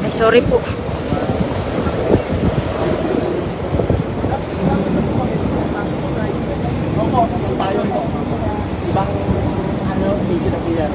Ay, sorry po. Opo, tayo po. Ibang ano, video na po yan.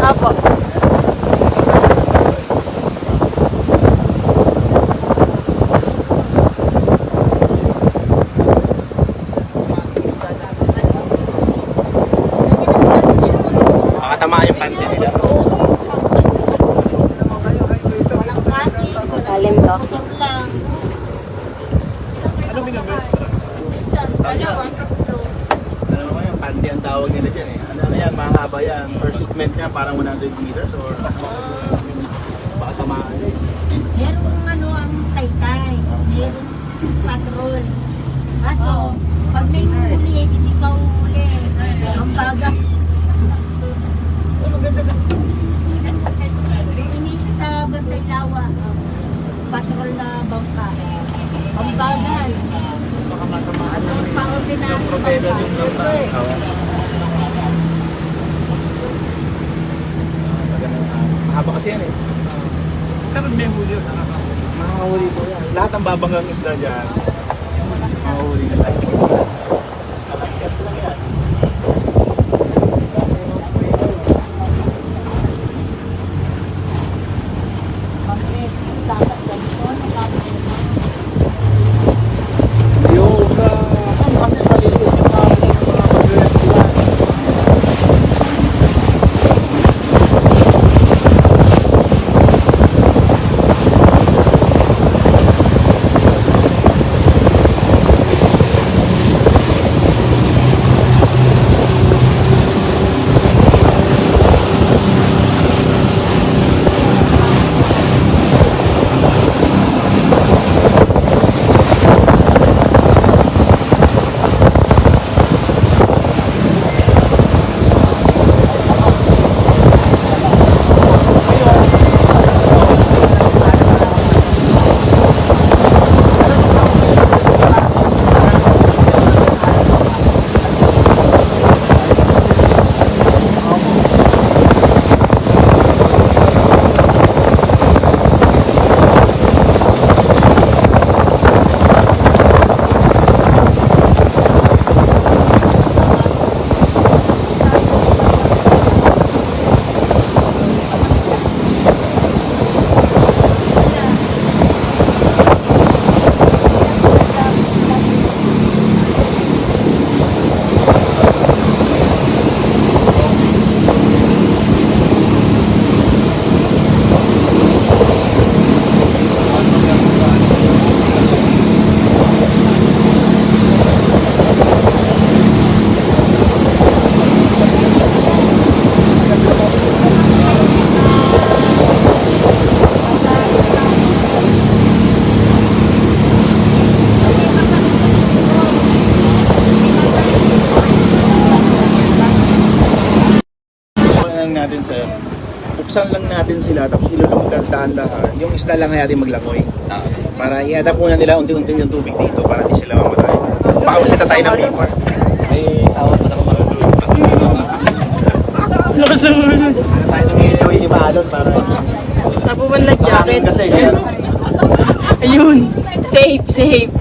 Apo. Makatamaan yung pante nila. Lalim to. Ano binabestra? Ano kaya, pante ang tawag nila dyan eh. Ano yan, mahaba yan. First segment niya parang 100 meters or baka tamaan eh. Merong ang taytay, merong patrol. Kaso, pag may huli, hindi ka huli. Ang baga. Hindi siya sa Bantay Lawa. Patrol na bangka. Ang bagal. Baka matamaan na Tapos pa-ordinary propela din yung mahaba kasi yan eh. Karoon may huli yun. Makakahuli po yan. Lahat ang babanggang isda dyan. Makahuli nila. Mag-rescue dapat ganito. Yung kami maliit yung mga mag-rescue yan. natin sir, buksan lang natin sila tapos ilulunggan dahan-dahan. Yung isda lang natin maglangoy. Para i-adapt muna nila unti-unti yung tubig dito para hindi sila mamatay. Baka masita tayo ng paper. May tawag pa na kumarulog. Nakasunod. Tayo nangyayari yung maalon para Napuman life jacket. kasi kaya Ayun. Safe, safe.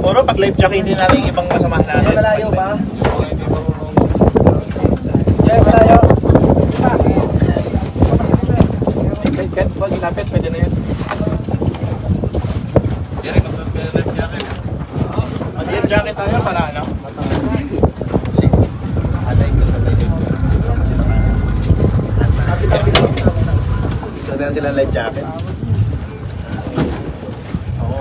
puro pag life jacket din natin yung ibang kasamahan natin. Malayo ba? Malayo. Kahit pag inapit, pwede na yun. Mag-life jacket tayo para ano? So, meron silang life jacket. Oo,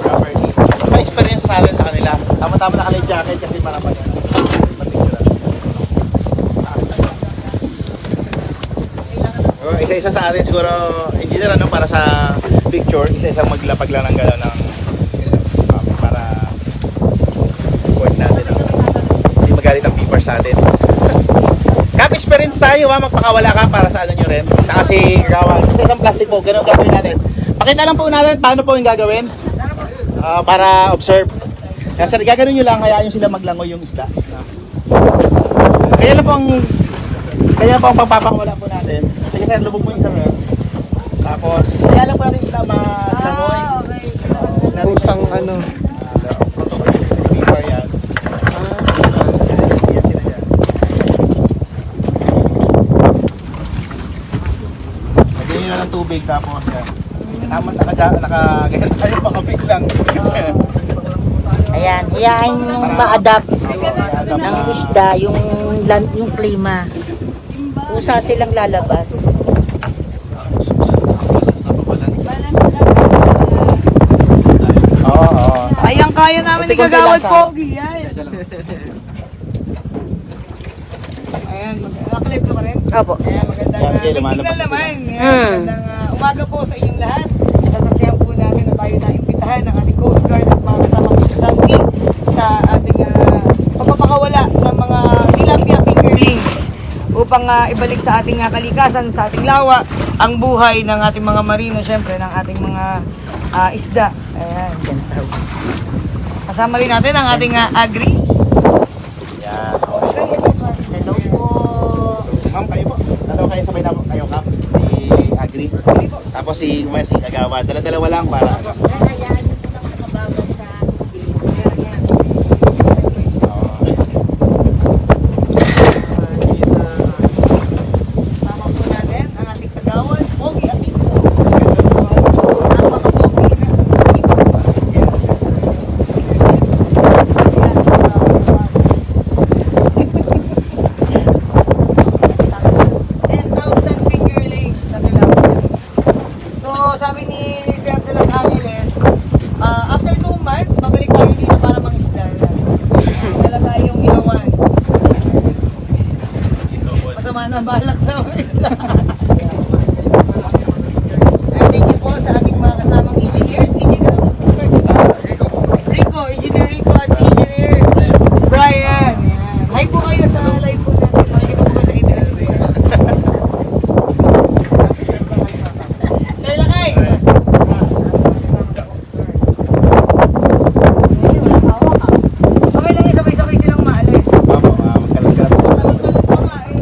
Property. May experience natin sa kanila. Tama-tama na life jacket kasi para pa yan. Isa-isa sa atin siguro, engineer ano, para sa picture, isa-isa maglapag lang ng gano'n ng para work natin. Hindi magalit ang people sa atin. Cap experience tayo ha, magpakawala ka para sa ano nyo rin. Kasi kawan, isa-isang plastic po, gano'n gagawin natin. Pakita lang po natin paano po yung gagawin para observe. Kasi gagawin nyo lang, hayaan nyo sila maglangoy yung isda. Kaya lang po ang pagpapakawala po natin. Sige sir, lubog mo yung isang tapos, kaya lang po natin isda maglangoy. Pusang ano. Protocol sa paper yan. Yan sila yan. Lagyan nyo na ng tubig tapos yan. Naman nakaganyan tayo makabig lang. Ayan, iyahin yung ma-adapt ng isda, yung klima. Usa silang lalabas. Oo. Ayan, kaya namin ni Kagawad Pogi. Ayan, mag-clip ka pa rin? Opo. Ayan, magandang Yan, sige, may lumalabas signal sila. naman. Ayan, magandang umaga po sa inyong lahat. Sasaksihan po natin na tayo na-imbitahan ng ating Coast Guard at mga kasama po sa Samsi sa ating pagpapakawala ng mga tilapia fingerlings upang ibalik sa ating kalikasan, sa ating lawa, ang buhay ng ating mga marino, syempre ng ating mga isda. Ayan. Kasama rin natin ang ating agri. Yan. Hello po. Ma'am, kayo po. Dalawa kayo sabay na kayo kap. Si Agri. Tapos si Kagawa. Dala-dalawa lang para Hayaan nyo po lang nakabawal sa Sama po natin ang ating Kagawad Pogi at Ito. Ang mga Pogi na sipag. 10,000 fingerlings sa tilapia. So, sabi ni Sir de Los Angeles, after 2 months, babalik tayo dito para mangisda. Wala tayong ihawan. Masama na balak sa mga isda. Thank you po sa ating mga kasamang engineers. Engineer Rico, Engineer Rico at si Engineer Brian. Yan. Hi po kayo sa live po natin. Makikita po kayo sa ABS-CBN. Kaya lang ay! Okay lang yung sabay-sabay silang maalis. magkalat-kalat. Talag-talag pa nga eh.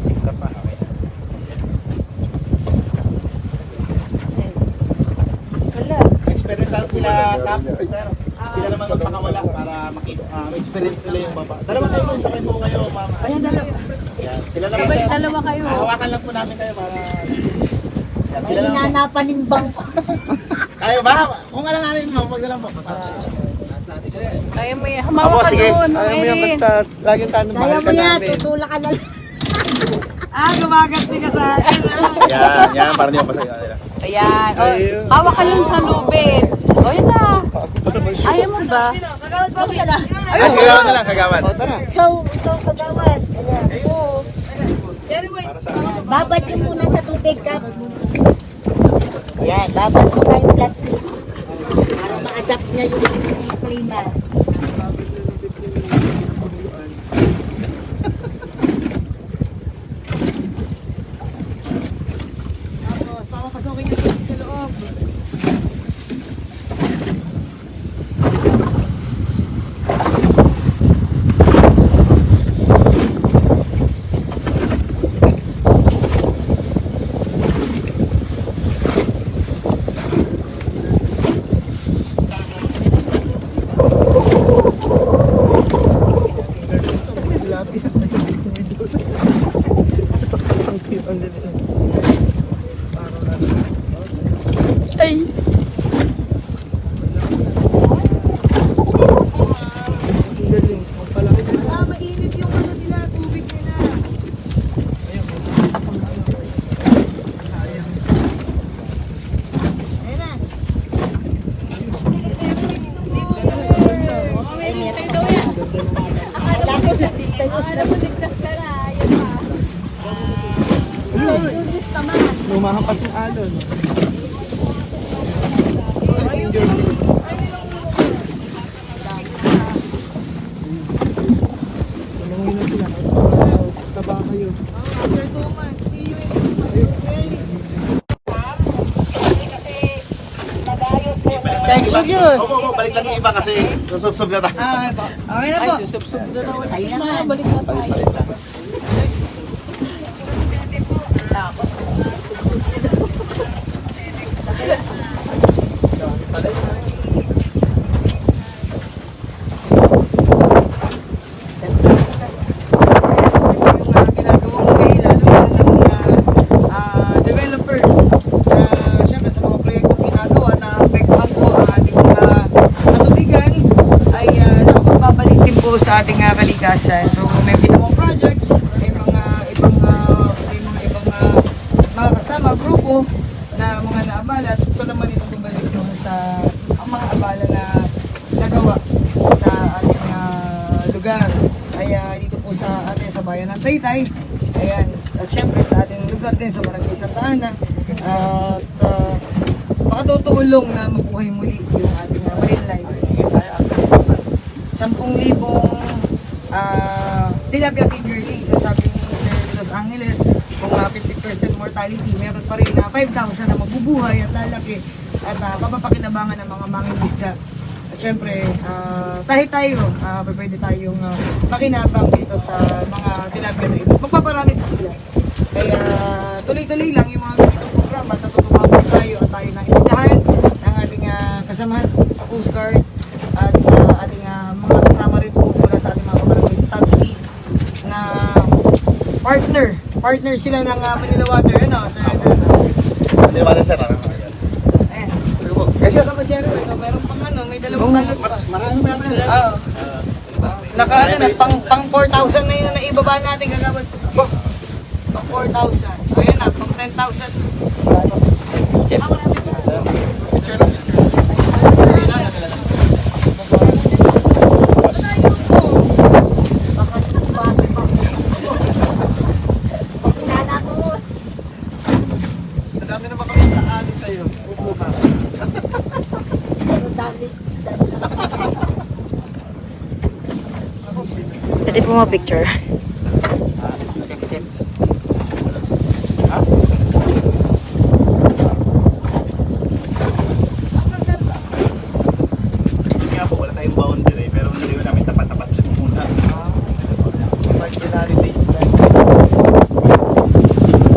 Sikta pa. Okay. Experience lang sila kap. Sir. Sila naman magpakawala para makita. Ma-experience nila yung baba. Dalawa kayo sa kayo po kayo, mama. Ayan, dalawa. Yan. Sila naman sir. Dalawa kayo. Hawakan lang po namin kayo para... Yan, sila lang po. Hinanapanimbang ko. Kayo ba? Kung alanganin mo, wag na lang po. Kaya mo yan. Apo, Hamawa ka sige. doon. Ayaw mo yan basta laging tanong Kaya mahal mo ka yan, namin. tutulak ka na lang. Gumagat ka sa akin. Yan, para hindi mapasaya nila. Ayan. Ayun. Hawak ka lang sa lubid. O, yun na. Ayaw mo ba? Huwag ka na. Ay, kagawan na lang, kagawan. O, tara. Ikaw kagawad. Ayan. Oo. Babad yung muna sa tubig, Kap. Ayan, babad mo yung plastic. Para ma-adapt niya yung klima. Tapos, papapasukin niyo sa loob. Mahampas ng alon. Tulungin na sila. Taba kayo. Sir Thomas, see you in Sir Julius. Opo, balik lang yung iba kasi susubsob na tayo. Okay po. Okay na po. Ayun na nga. Balik na tayo. Yung ginagawa ko ngayon, lalo na ng mga developers na syempre sa mga proyektong ginagawa na apektuhan po ang ating mga katubigan ay nakapagbabalik din po sa ating kalikasan. So may ginawang projects, may mga ibang mga kasama, grupo na mga naabala at ito naman ito bumalik doon sa ang mga abala na nagawa sa ating lugar. Kaya dito po sa atin sa bayan ng Taytay, ayan, at syempre sa ating lugar din sa Barangay Santa Ana, at makatutulong na mabuhay muli yung ating marine life. 10,000 tilapia fingerlings, sabi ni Sir Los Angeles, kung 50% mortality, meron pa rin na 5,000 na mabubuhay at lalaki at papapakinabangan ng mga mangingisda. At syempre, kahit tayo, pwede tayong pakinabang dito sa mga tilapia na ito. Magpaparami pa sila. Kaya tuloy-tuloy lang yung mga ganitong programa at natutuwa po tayo at tayo na imbitahan ng ating kasamahan sa Coast Guard at sa ating mga kasama rin po mula sa ating mga kabarangay sa Subsea na partner sila ng Manila Water, ano, Sir? Hindi ba sir? Ayan. Kasi ka ba, Jero? Ito, meron pang may dalawang balot pa. Marami ba natin? Oo. Naka pang 4,000 na yun na ibaba natin kagawad. Pang 4,000. Ayan na, pang 10,000. Madami naman kami sa alis sa'yo. Upo ka. Pwede po ma-picture. Hindi nga po, wala tayong boundary pero hindi namin tapat-tapat lang muna. Marginality.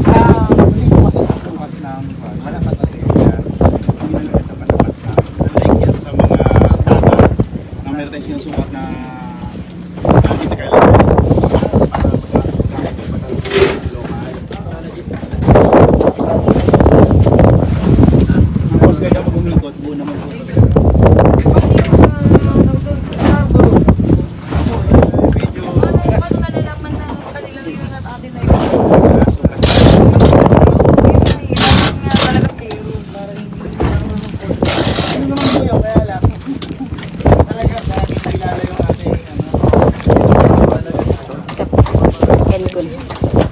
Sa hindi ko kasi sasukat ng wala ka talaga yan. Hindi namin tapat-tapat na. Unlike yan sa mga data na meron tayong sinusukat na hindi na kailangan. Tapos kaya mag-umikot, buo naman po. Medyo Paano nalalaman na kanilang yun at atin na yun? nasukat. Ano naman po yun, kaya lang. Talaga, nakikilala yung ating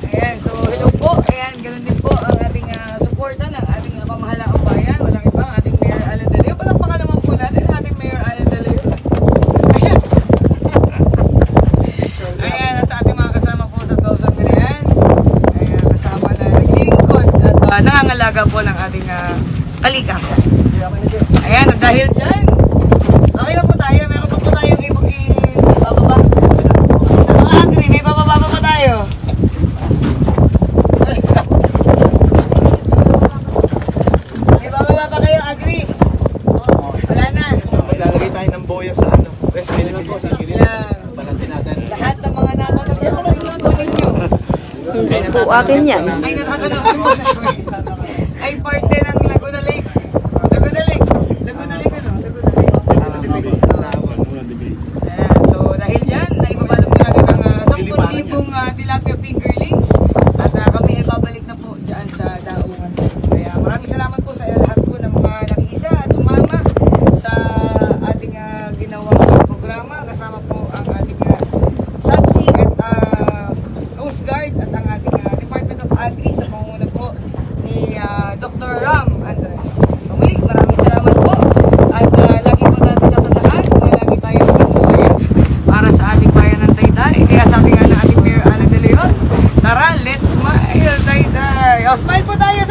Ayan, so hello po. Ayan, ganun din po ang ating suporta ng ating pamahalaang bayan. Walang iba, ang ating Mayor Alan De Leo. Palakpakan naman po natin ang ating Mayor Alan De Leo. Ayan. Ayan, at sa ating mga kasama po sa Gawsan Grian. Ayan, kasama na naglingkod at nangangalaga po ng ating kalikasan. Ayan, at dahil dyan, okay na po tayo. Meron pa po tayong ibang ibababa. Mga agri, may bababa pa tayo. May bababa pa kayo, agri. Wala na. Maglalagay tayo ng boya sa ano, West Philippines. Yeah. Lahat ng mga natatanong po ninyo Hindi po akin yan. ay natatanong po namin. Ay parte ng Laguna Lake. Laguna Lake. Laguna Lake ano? Laguna Lake. Ayan, so dahil dyan, naibabalot na natin ang 10,000 tilapia fingerlings at kami ay babalik na po dyan sa daungan. Kaya maraming salamat po sa lahat po ng mga nakiisa at sumama sa ating ginawang programa. Kasama po ang ating Subsea at Coast Guard at ang ating Department of Agri sa pangunguna po ni tayo